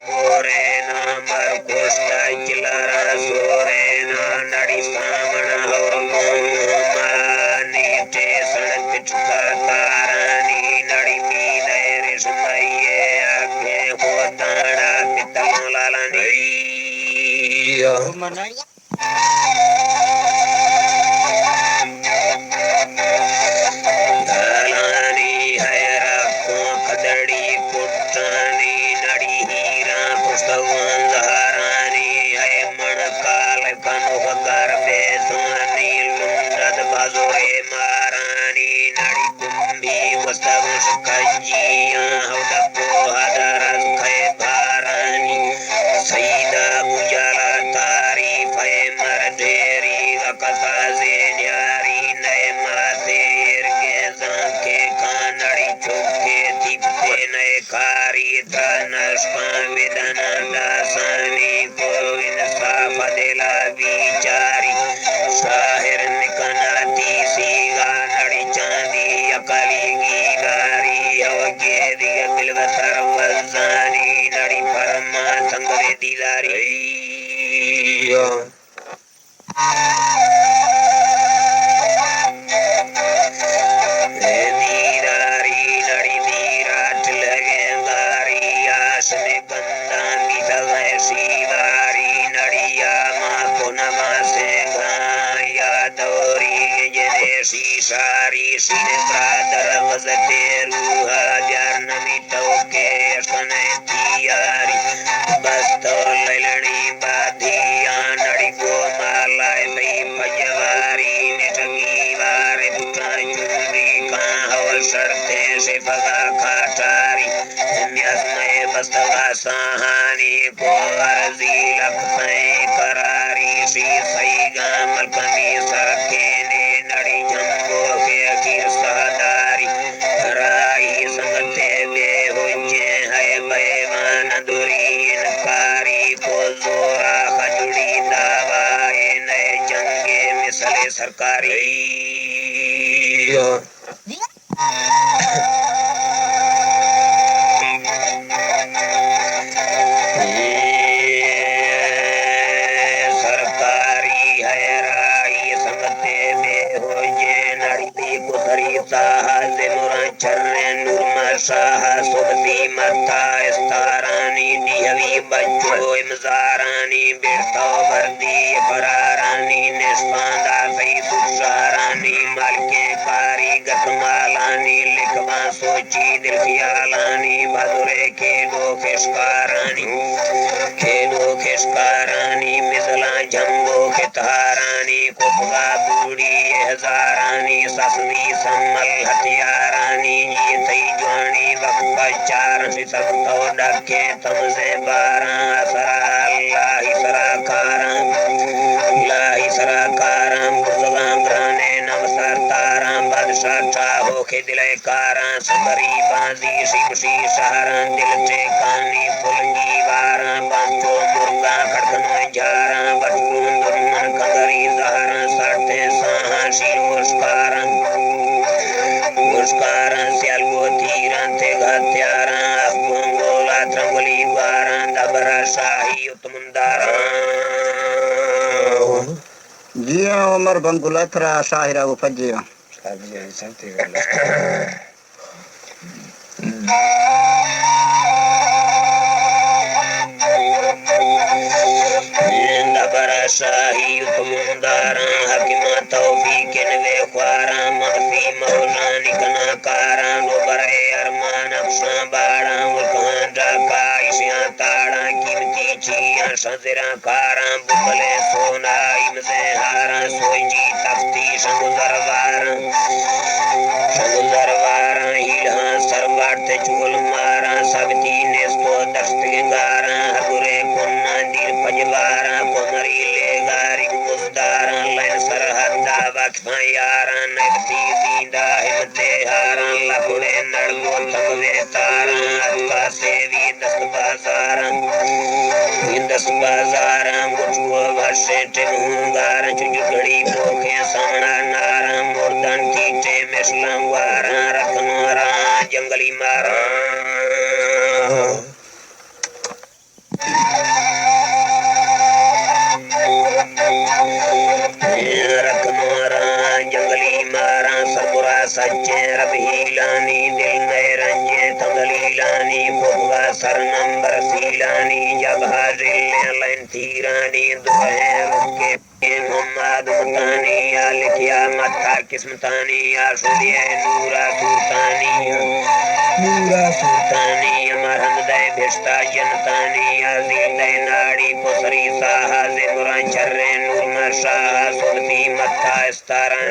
Morena Marcosta Chilara Sorena Nadi Samana Hormani Tesan Pichukarani Nadi Mina Rismaye Ake Hotana Pitamalani Dalani Haira Kadadi Putani Nadi Hira Pustavan Zaharani Ayman Kal Kanuhakar Besani Lundad Bazore Marani Nadi Kumbi Vastavus Kajiya Haudapo Hadaras Khay Bharani Saida Bujala Tari Phay Marderi Akasaze Nyari Naemate Irgezanke Kanari Choke Tipte Naekari Dhanashpavidana Dasani Govin Safadela Vichari Shahir Nikanati Siga Nadi Chandi Akali Gigari Avagedi Bilvatar Vazani Nadi Parama Sangre Dilari Nidari Nadi Virat Legendari Asme Gandami Tavai Shivari Nadiya Makunama Segaya Dori Jeneshi Shari Sine Pradar Vazateru Hajarnami Tauke Askanetiyari Basto Lailani Badhiya Nadi Gomalai Vai Pajavari Netagivari Putrajuri Kahawal Sharte Shifaga Khatari Myasmay Bastava Sahani Kovarzi Lakmay Karari Shri Saiga Malkami Sarakene Nadi Jambo Ke Akir Sahadari Rai Sangate Ve Hujje Hai Bhaivan Duri Inkari Kozora Khajudi Dava Ene Jange Misale Sarkari सरकारी है राई संगते में हो ये नड़ती कुतरी साहस मुरा चर्रे नुरमा शाह सुबती मत्ता इस्तारानी निहवी बच्चो इमजारानी बिरता वर्दी फरारानी निस्पांदा सही सुशारानी मलके कारी गतमालानी लिखवा सोची दिल ख्यालानी भदुरे के दो खिसकारानी मिसला जम्बो के तारानी कुपगा बूढ़ी हजारानी ससवी सम्मल हथियारानी ये तई ज्वानी वक्त चार से सब तो डके तुमसे बारह लाही सराकाराम बुर्जगाम ग्राने नमस्कार ताराम बादशाह चाहो के दिले कारा सबरी बाजी शिमशी सहारा दिल से कानी फुलंगी वारा बांचो मुर्गा खड़कनो जारा बटून दुर्मन कंगरी जहरा साटे साहा शील मुस्कारा सियालगो तीरा ते घत्यारा अफगोला त्रंगली वारा दबरा शाही उत्तमंदारा जिया उमर बंगुलथरा शाहिरा वो फजिया दबरा शाही उत्तमंदारा हकीमा तौफीक नवे ख्वारा माफी मौला निकना कारा दोबरे अरमान अफसा बारा वकांडा काइशिया ताड़ा कीमती चिया सजरा कारा बुबले सोना इमसे हारा सोईजी तफ्ती शंगुदरवारा हिला सरवाटे चुगल मारा सबती नेस्तो दस्तगारा हगुरे कुन्ना दिल पजवारा कुमरी लेगारी मुस्तारा लाइन सरहदा वक्फयारा नफती जींदा हिमते हारा लकुड़े नड़गो तकवे तारा अक्का सेवी दस्त बाजारा मुझको भरसे टेमुंगारा चुजुगड़ी पोखे सामना नारा मुर्दन टीटे मिसलम वारा रखनवारा जंगली मारा रख मारा जंगली मारा सरपुरा सच्चे रबीलानी दिल में रंजे तंगलीलानी भोगा सरनम बरसीलानी जब हाजिर लाइन तीरानी दुहे रुके मोहम्मद मुतानी या लिखिया मथा किस्मतानी या सुदिया नूरा सुल्तानी अमरहम दय भिष्टा जनतानी या जिंदय नाड़ी पुसरी साहा जिमुरान चर्रे नूर मशाह सुनती मथा इस्तारा